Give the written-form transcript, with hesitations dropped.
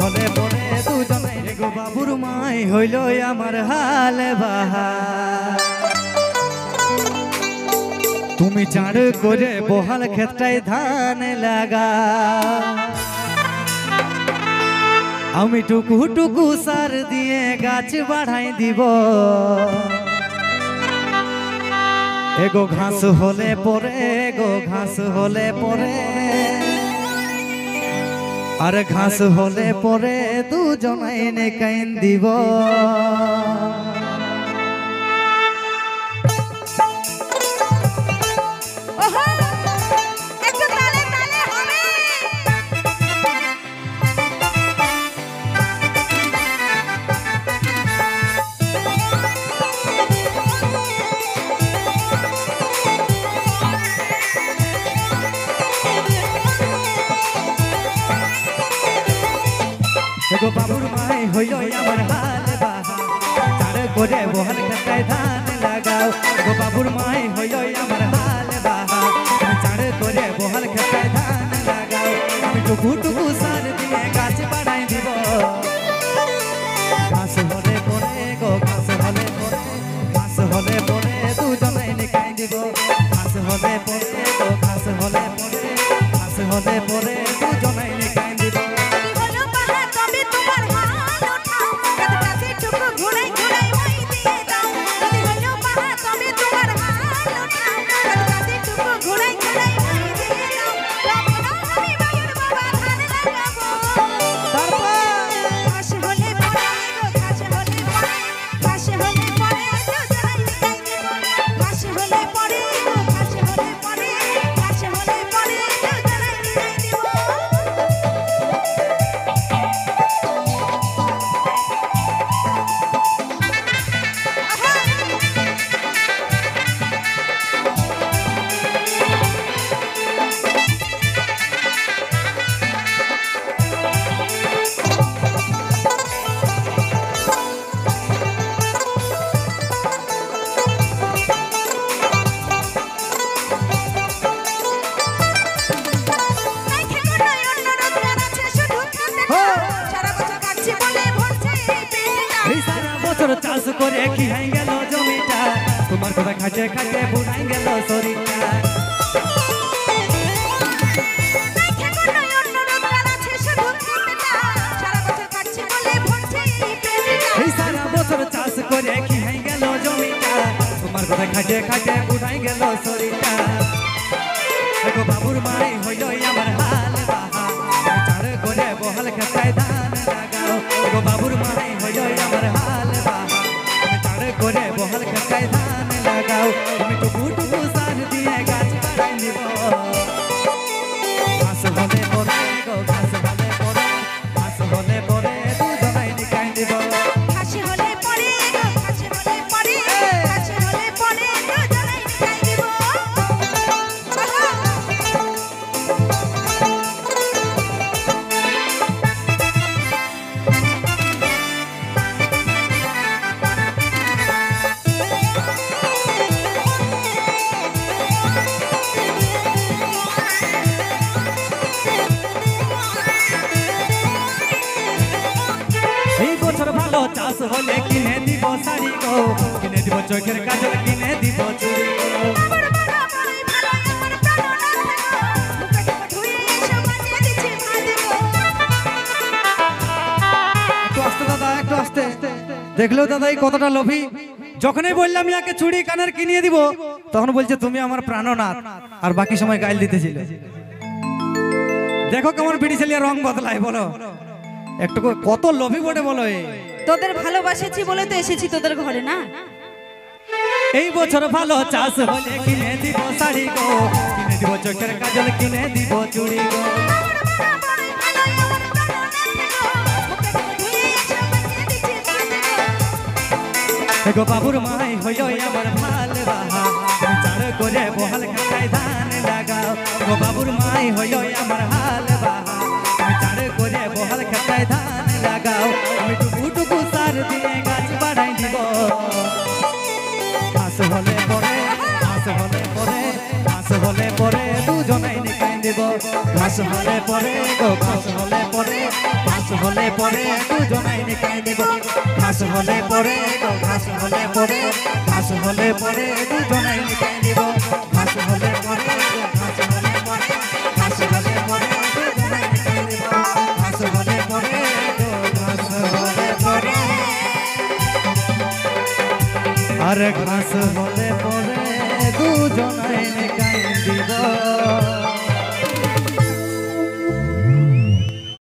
হলে পরে দুজনে গো বাবুর মাই হইল আমার হাল বাহার। তুমি চাঁড় করে বহাল ক্ষেতটায় ধান লাগা, আমি টুকু টুকু সার দিয়ে গাছ বাড়াই দিব। এগো ঘাস হলে পরে, এগো ঘাস হলে পরে, আর ঘাস হলে পরে দুজনাই নে কাইন দিব। গো বাবুর মাই হইল আমার হাল বাহার, চাঁড় করে বহাল ক্ষেতটায় ধান লাগাও। গো বাবুর মাই হইল আমার হাল বাহার, চাঁড় করে বহাল ক্ষেতটায় ধান লাগাও। আমি টুকু টুকু সার দিয়ে গাছ বাড়াই দিব। ঘাস হলে পরে, গো ঘাস হলে পরে, ঘাস হলে পরে দুজনে নিকাই দিব। ঘাস হলে পরে, গো ঘাস হলে পরে, ঘাস হলে পরে দুজনে নিকাই দিব। চাষ করে কি হাই গেল জমিটা, তোমার কথা খাটে খাটে বুড়াই গেল শরীরটা। সারা বছর চাষ করে কি হাই গেল জমিটা, তোমার কথা খাটে খাটে বুড়াই গেল শরীরটা। গো বাবুর মাই হইল আমার হাল বাহার, চাঁড় করে বহাল ক্ষেতটায় ধান লাগাও। গো বাবুর মাই হইল আমার হাল বাহার, চাঁড় করে বহাল ক্ষেতটায় ধান লাগাও। আমি টুকু টুকু সার দিয়ে গাছ বাড়াই দিব। ঘাস হলে পরে, গো ঘাস হলে পরে, ঘাস হলে পরে দুজনাই নিকাই দিব। ঘাস হলে পরে, গো ঘাস হলে পরে, ঘাস হলে পরে দুজনাই নিকাই দিব। ভালো চাষ হলে কিনে দিব শাড়ি গো, কিনে দিব চোখের কাজল, কিনে দিব চুড়ি গো। একটু আস্তে দাদা, একটু আস্তে। দেখলেও দাদা এই কতটা লোভী। যখনই বললাম ইয়াকে চুড়ি কানের কিনিয়ে দিব, তখন বলছে তুমি আমার প্রাণনাথ, আর বাকি সময় গাইল দিতেছিল। দেখো কেমন বিড়ি ছেলে রং বদলায়, বলো একটু কত লোভী বটে বলো। তোদের ভালোবাসেছি বলে তো এসেছি তোদের ঘরে না। এই বছর ভালো চাষ হলে কিনে দিব শাড়ি গো, কিনে দিব চোখের কাজল, কিনে দিব চুড়ি গো। গো বাবুর মাই হইল আমার ভাল বাহার, চাঁড় করে বহাল ক্ষেতটায় ধান লাগাও। গো বাবুর মাই হইল আমার হাল বাহার, চাঁড় করে বহাল ক্ষেতটায় ধান লাগাও। আমি টুকু টুকু সার দিয়ে গাছ বাড়াই দিব। ঘাস হলে পরে, ঘাস হলে পরে, ঘাস হলে পরে দুজনাই নিকাই দিব। ঘাস হলে পরে, গো ঘাস হলে পরে, ঘাস হলে পরে দুজনাই নিকাই দিব ঘাস হলে পরে ঘাস হলে পরে ঘাস হলে পরে দুজনাই নিকাই দিব ঘাস হলে পরে ঘাস হলে পরে ঘাস হলে পরে দুজনাই নিকাই দিব ঘাস হলে পরে ঘাস হলে পরে আরে ঘাস হলে পরে দুজনাই নিকাই দিব